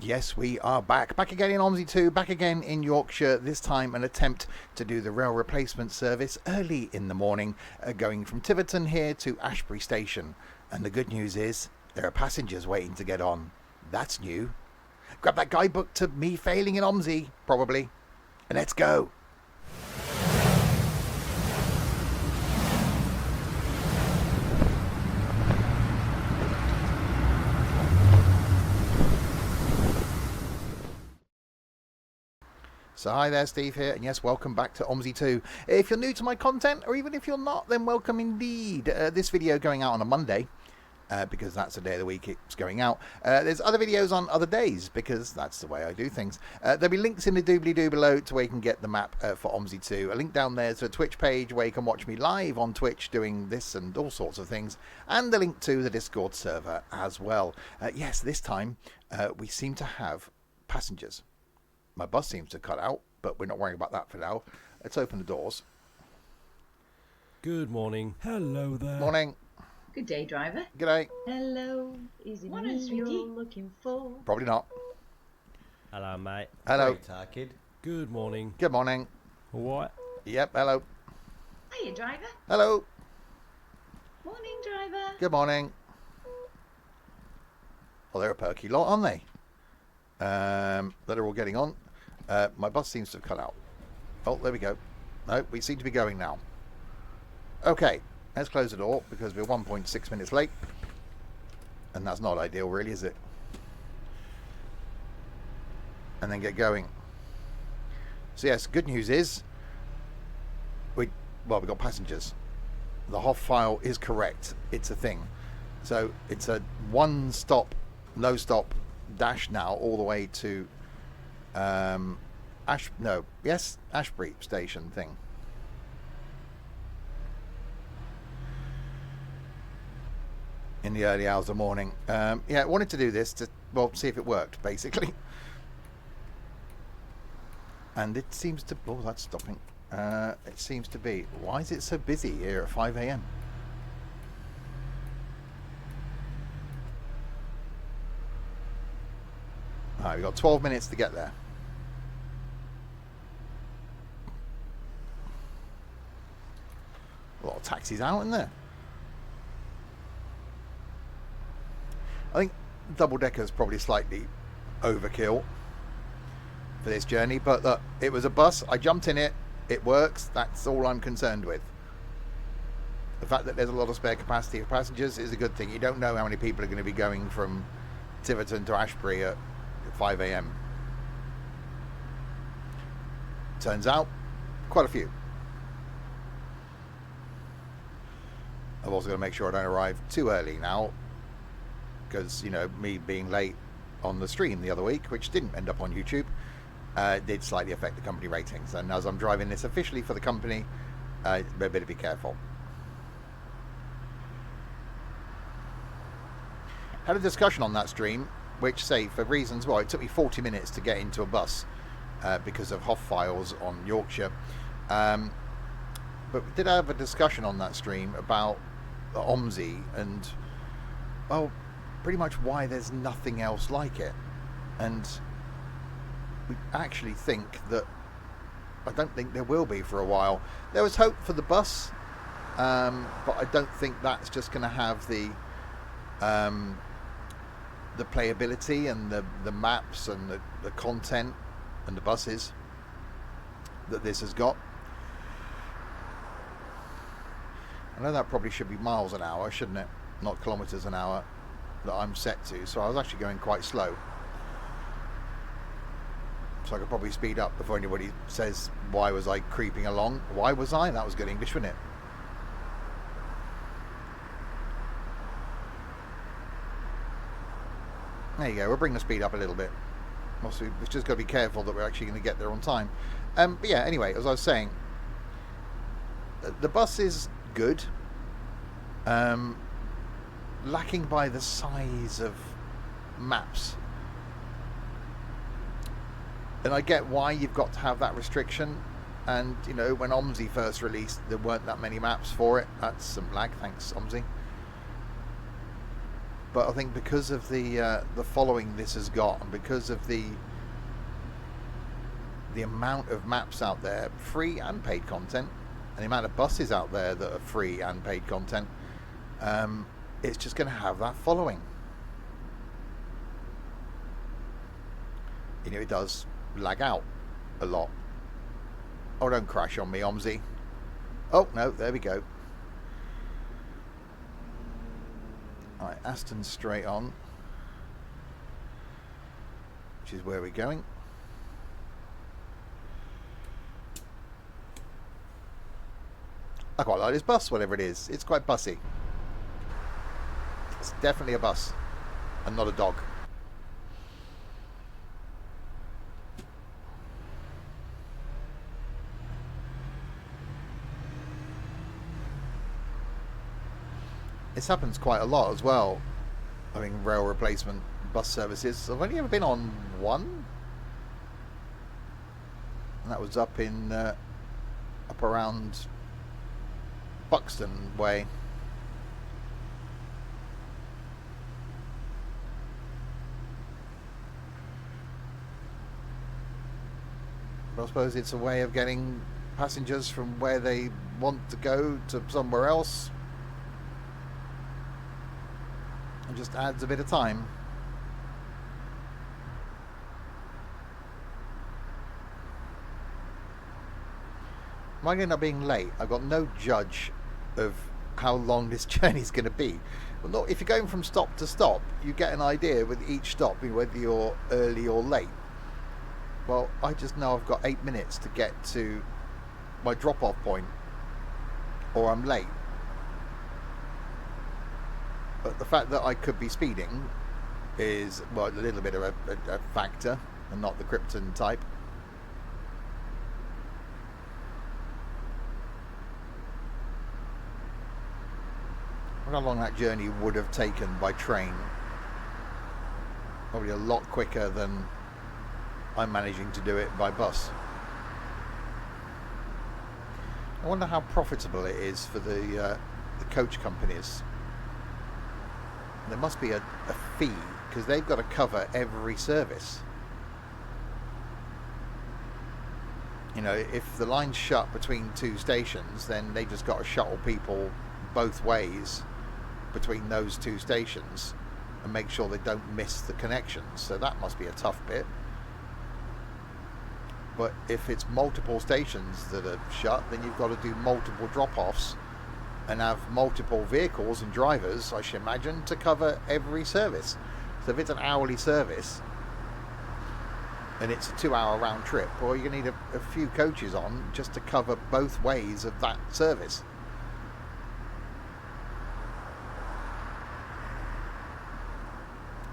Yes, we are back. Back again in OMSI 2, back again in Yorkshire. This time an attempt to do the rail replacement service early in the morning, going from Tiverton here to Ashbury Station. And the good news is, there are passengers waiting to get on. That's new. Grab that guidebook to me failing in OMSI, probably. And let's go. So hi there, Steve here, and yes, welcome back to OMSI 2. If you're new to my content, or even if you're not, then welcome indeed. This video going out on a Monday, because that's the day of the week it's going out. There's other videos on other days, because that's the way I do things. There'll be links in the doobly-doo below to where you can get the map for OMSI 2. A link down there to a Twitch page where you can watch me live on Twitch doing this and all sorts of things. And the link to the Discord server as well. Yes, this time we seem to have passengers. My bus seems to cut out, but we're not worrying about that for now. Let's open the doors. Good morning. Hello there. Morning. Good day, driver. G'day. Hello. Is it me you're looking for? Probably not. Hello, mate. Hello. Great, kid. Good morning. Good morning. What? Yep, hello. Hiya, driver. Hello. Morning, driver. Good morning. Well, they're a perky lot, aren't they? That are all getting on. My bus seems to have cut out. Oh, there we go. No, we seem to be going now. Okay, let's close the door because we're 1.6 minutes late. And that's not ideal, really, is it? And then get going. So yes, good news is we've got passengers. The HOF file is correct. It's a thing. So it's a one-stop, no-stop dash now all the way to Ashbury Station thing. In the early hours of the morning. Yeah, I wanted to do this to, well, see if it worked, basically. And it seems to... Oh, that's stopping. It seems to be... Why is it so busy here at 5 a.m.? Alright, we've got 12 minutes to get there. A lot of taxis out in there. I think double-decker is probably slightly overkill for this journey, but look, it was a bus. I jumped in it. It works. That's all I'm concerned with. The fact that there's a lot of spare capacity for passengers is a good thing. You don't know how many people are going to be going from Tiverton to Ashbury at 5 a.m. Turns out, quite a few. I've also got to make sure I don't arrive too early now, because, you know, me being late on the stream the other week, which didn't end up on YouTube, did slightly affect the company ratings. And as I'm driving this officially for the company, I better be careful. Had a discussion on that stream, which, say, for reasons, well, it took me 40 minutes to get into a bus because of HOF files on Yorkshire. But we did have a discussion on that stream about the OMSI and, well, pretty much why there's nothing else like it. And we actually think that, I don't think there will be for a while. There was hope for the bus, but I don't think that's just going to have the playability and the maps and the content and the buses that this has got. I know that probably should be miles an hour, shouldn't it? Not kilometers an hour that I'm set to. So I was actually going quite slow. So I could probably speed up before anybody says, why was I creeping along? Why was I? That was good English, wasn't it? There you go, we'll bring the speed up a little bit. Also, we've just got to be careful that we're actually going to get there on time. But yeah, anyway, as I was saying, the bus is good. Lacking by the size of maps. And I get why you've got to have that restriction. And, you know, when OMSI first released, there weren't that many maps for it. That's some lag, thanks, OMSI. But I think because of the following this has got, and because of the amount of maps out there, free and paid content, and the amount of buses out there that are free and paid content, it's just going to have that following. You know, it does lag out a lot. Oh, don't crash on me, OMSI. Oh, no, there we go. Alright, Aston straight on, which is where we're going. I quite like this bus, whatever it is. It's quite bussy. It's definitely a bus and not a dog. This happens quite a lot as well. I mean, rail replacement bus services. I've only ever been on one, and that was up in up around Buxton way. But I suppose it's a way of getting passengers from where they want to go to somewhere else. And just adds a bit of time. Am I going to end up being late? I've got no judge of how long this journey is going to be. Well, look, if you're going from stop to stop, you get an idea with each stop whether you're early or late. Well, I just know I've got 8 minutes to get to my drop-off point, or I'm late. But the fact that I could be speeding is, well, a little bit of a factor, and not the Krypton type. I wonder how long that journey would have taken by train. Probably a lot quicker than I'm managing to do it by bus. I wonder how profitable it is for the coach companies. There must be a fee, because they've got to cover every service. You know, if the line's shut between two stations, then they just got to shuttle people both ways between those two stations and make sure they don't miss the connections. So that must be a tough bit. But if it's multiple stations that are shut, then you've got to do multiple drop-offs and have multiple vehicles and drivers, I should imagine, to cover every service. So if it's an hourly service and it's a 2-hour round trip, well, you're going to need a few coaches on just to cover both ways of that service.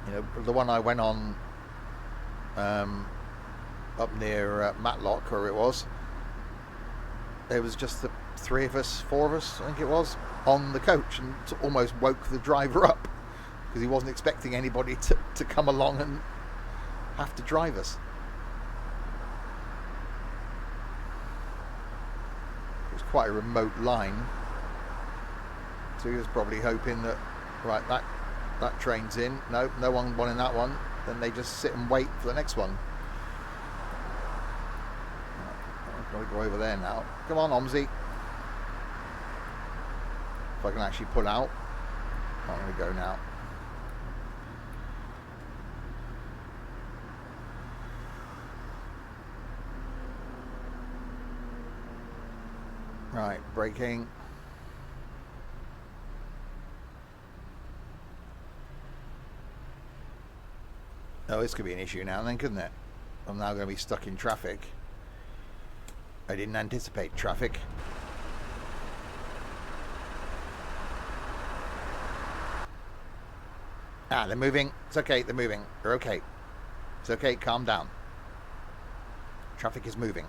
You know, the one I went on up near Matlock, where it was, there was just the 3 of us, 4 of us, I think it was, on the coach, and almost woke the driver up because he wasn't expecting anybody to come along and have to drive us. It was quite a remote line, so he was probably hoping that, right, that train's in, no one wanting that one, then they just sit and wait for the next one. I've got to go over there now. Come on, OMSI. If I can actually pull out. I'm going to go now. Right, braking. Oh, this could be an issue now then, couldn't it? I'm now going to be stuck in traffic. I didn't anticipate traffic. Ah, they're moving. It's okay, they're moving. They're okay. It's okay, calm down. Traffic is moving.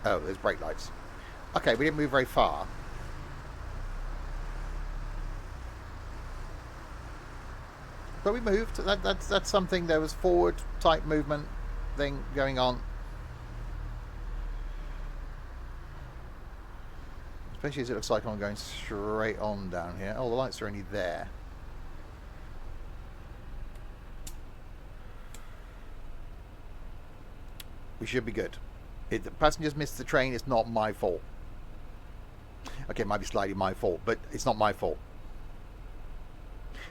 Oh, there's brake lights. Okay, we didn't move very far. But we moved. That's something. There was forward type movement thing going on. Especially as it looks like I'm going straight on down here. Oh, the lights are only there. We should be good. If the passengers missed the train, it's not my fault. Okay, it might be slightly my fault, but it's not my fault.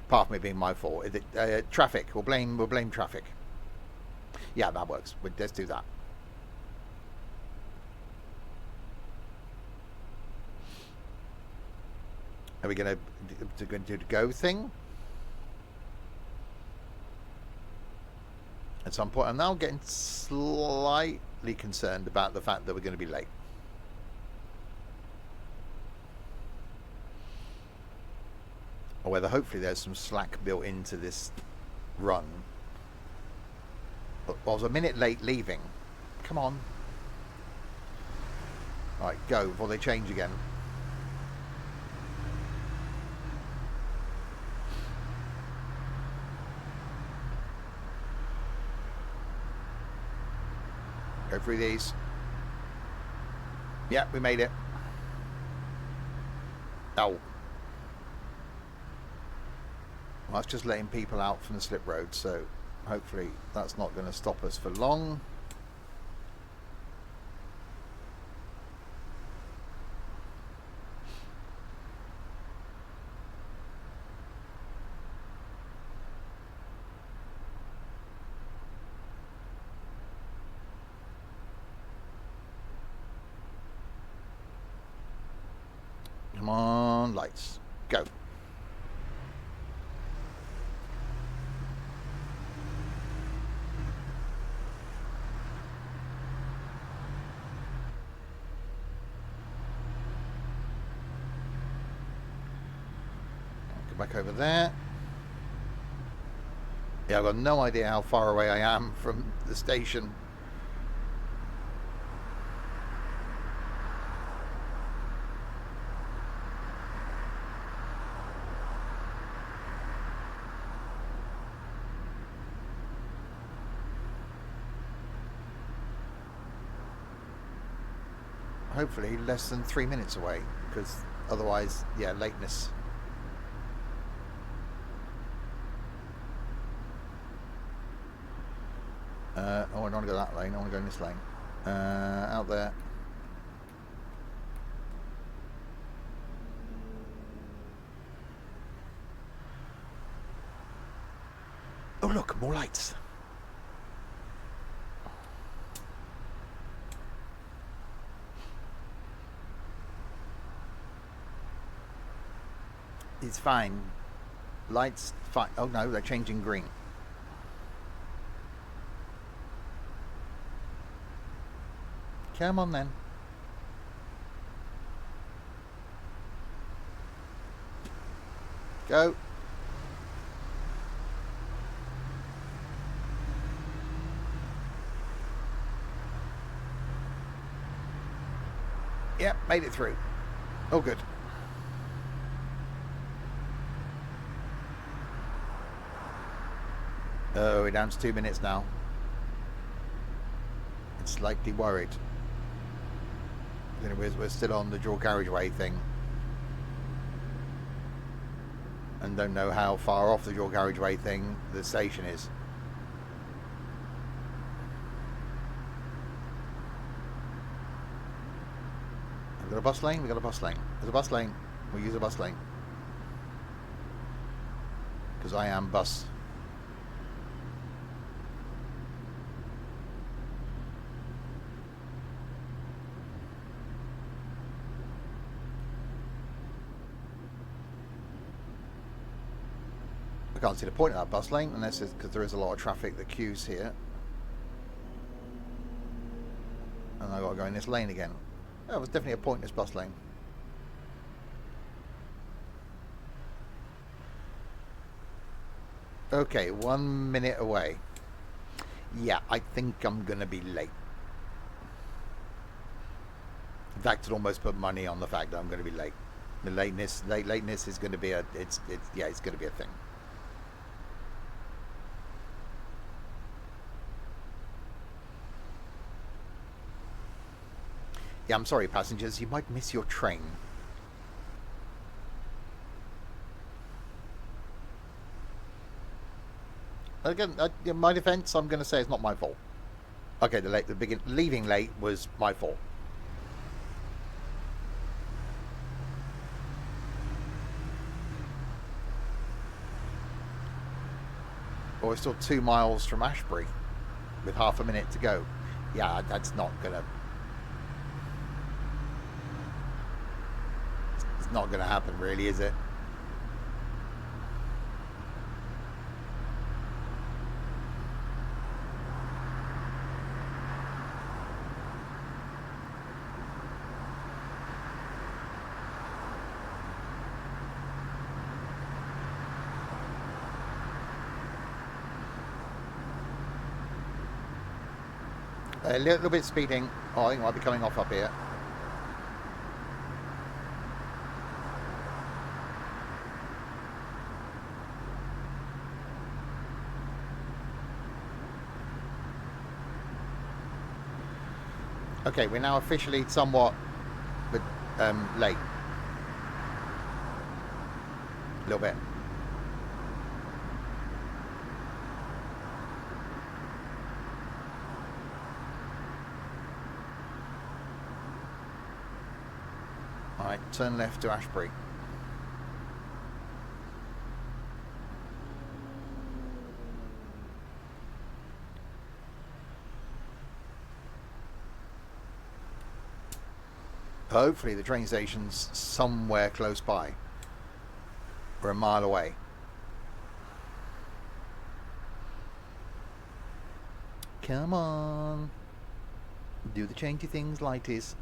Apart from it being my fault. Traffic. We'll blame traffic. Yeah, that works. Let's do that. Are we going to do the go thing? At some point, I'm now getting slightly concerned about the fact that we're going to be late. Or whether hopefully there's some slack built into this run. But I was a minute late leaving. Come on. Alright, go before they change again. Go through these. Yeah, we made it. Oh. Well, that's just letting people out from the slip road, so hopefully that's not going to stop us for long. Come on, lights. Go. Go back over there. Yeah, I've got no idea how far away I am from the station. Hopefully less than 3 minutes away, because otherwise, yeah, lateness. Oh, I don't want to go that lane. I want to go in this lane. Out there. Oh, look, more lights. It's fine. Lights, fine. Oh no, they're changing green. Come on then. Go. Yep, made it through. Oh, good. Oh, we're down to 2 minutes now. It's slightly worried. We're still on the dual carriageway thing. And don't know how far off the dual carriageway thing the station is. We've got a bus lane? We've got a bus lane. There's a bus lane. We'll use a bus lane. Because I am bus. I can't see the point of that bus lane unless it's because there is a lot of traffic that queues here. And I've got to go in this lane again. Oh, it was definitely a pointless bus lane. Okay, 1 minute away. Yeah, I think I'm going to be late. In fact, I'd almost put money on the fact that I'm going to be late. The lateness is going to be it's going to be a thing. Yeah, I'm sorry, passengers. You might miss your train. again, in my defence, I'm going to say it's not my fault. Okay, leaving late was my fault. But we're still 2 miles from Ashbury with half a minute to go. Yeah, that's not gonna. It's not gonna happen, really, is it? A little bit speeding. Oh, I think I might be coming off up here. Okay, we're now officially somewhat late. A little bit. Alright, turn left to Ashbury. Hopefully the train station's somewhere close by. We're a mile away. Come on. Do the changey things, lighties.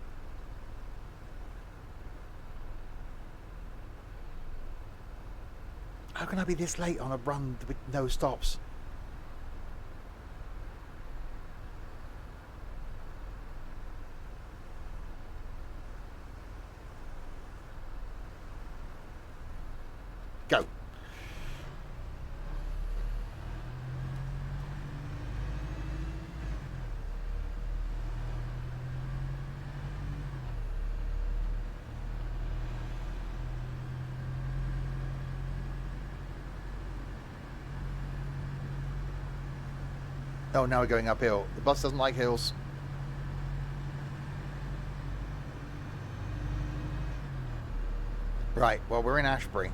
How can I be this late on a run with no stops? Go. Oh, now we're going uphill. The bus doesn't like hills. Right, well, we're in Ashbury.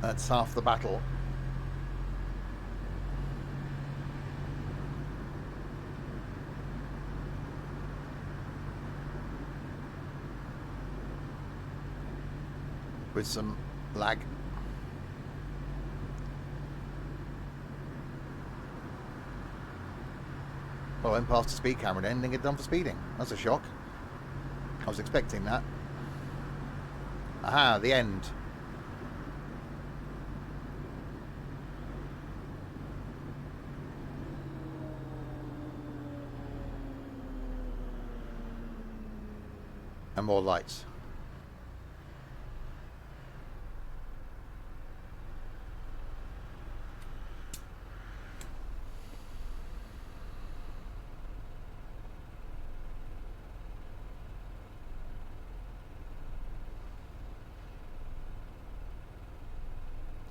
That's half the battle. With some lag. Well, I went past the speed camera then, didn't get done for speeding. That's a shock. I was expecting that. Aha, the end. And more lights.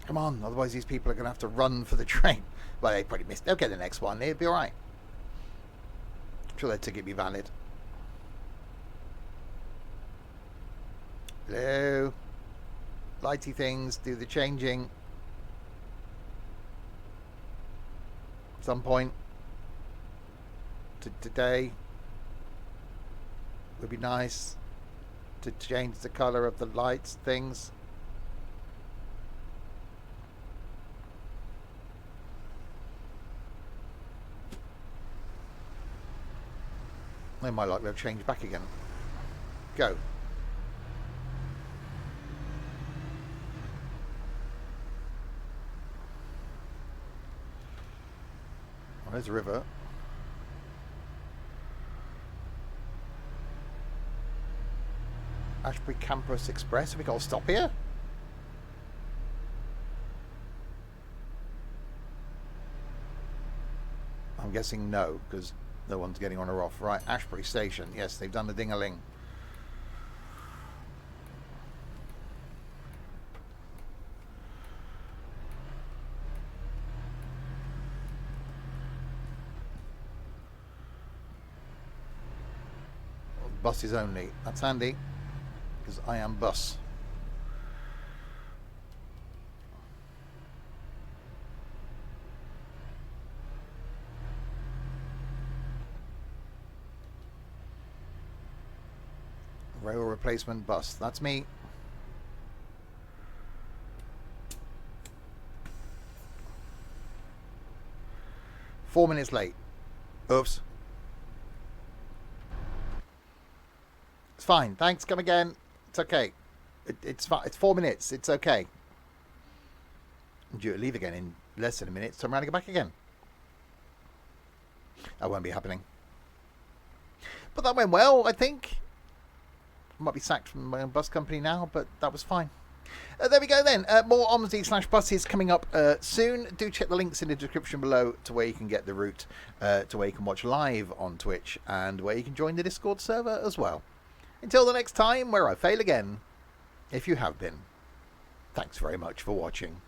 Come on, otherwise these people are going to have to run for the train. Well, they probably missed. They'll get the next one. They'll be alright. I'm sure their ticket will be valid. Hello. Lighty things, do the changing. At some point today would be nice to change the colour of the lights, things. They might like they'll change back again. Go. Well, there's a river. Ashbury Campus Express. Have we got to stop here? I'm guessing no, because no one's getting on or off. Right, Ashbury Station. Yes, they've done the ding-a-ling. Buses only. That's handy, because I am bus. Rail replacement bus. That's me. Four minutes late. Oops. It's fine. Thanks. Come again. It's okay. It's fine. It's 4 minutes. It's okay. I'm due to leave again in less than a minute, so I'm going to go back again. That won't be happening. But that went well, I think. I might be sacked from my own bus company now, but that was fine. There we go then. More OMSI/buses coming up soon. Do check the links in the description below to where you can get the route to where you can watch live on Twitch and where you can join the Discord server as well. Until the next time, where I fail again, if you have been. Thanks very much for watching.